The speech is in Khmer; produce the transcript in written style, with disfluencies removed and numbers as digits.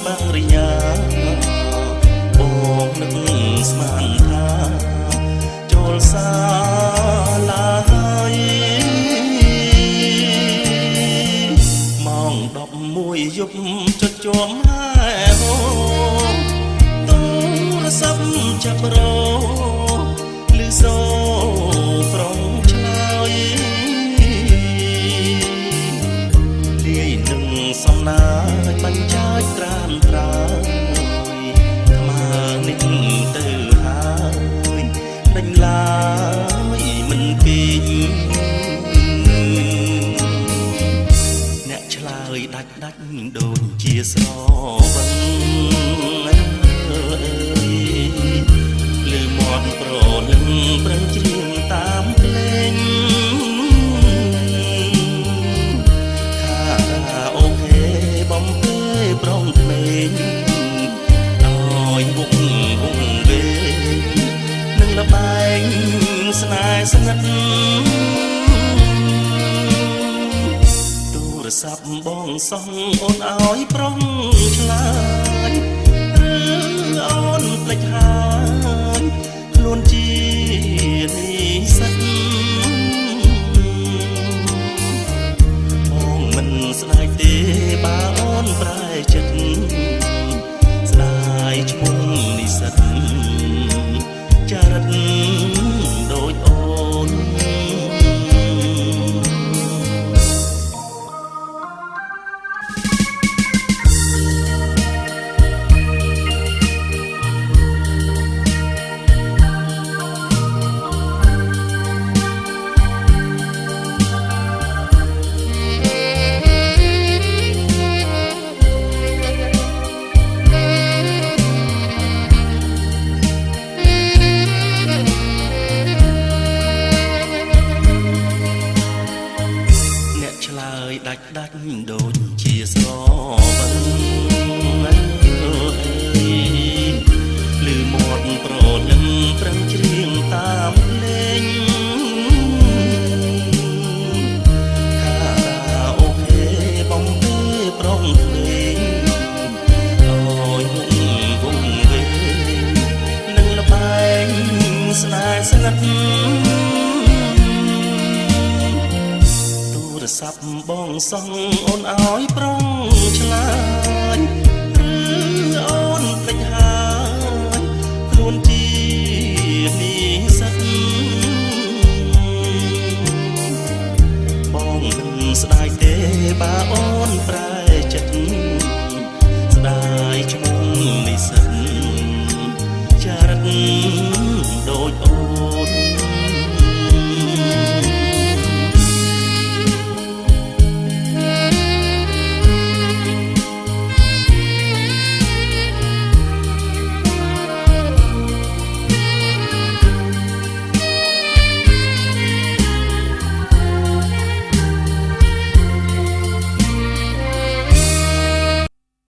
បរិយាបងនឹកស្មានថាចូលសាលាហើយម៉ោង11យប់ចុចជាប់ហើយទូរស័ព្ទចាប់រោឮសូរប្រងឆ្លើយលាយនឹងសំណាយបញ្ចាយត្រានត្រើយខ្មៅនេះទៅហើយដេញឡើយមិនពេកអ្នកឆ្លើយដាច់ដូចជាស្រវឹងលឺមាត់ប្រលឹងប្រឹងច្រៀងតាមភ្លេងខារ៉ាអូខេបំពេប្រងក្មេងឲ្យវងវេនឹងលបែងស្នេហ៍ស្និទ្ធទូរស័ព្ទបងសោះអូនឲ្យប្រងឆ្លើយឬអូនភ្លេចហើយខ្លួនជានិស្សិតបងមិនស្ដាយទេបើអូនប្រែចិត្តស្ដាយឈ្មោះនិស្សិតចារិតដូចអូនដាច់ដូចជាស្រវឹងលឺមាត់ប្រលឹងប្រឹងច្រៀងតាមលេងខារ៉ាអូខេបំពេប្រងភ្លេងឲ្យវងវេនឹងលបែងស្នេហ៍ស្និទ្ធទូរស័ព្ទបងសោះអូនឲ្យប្រង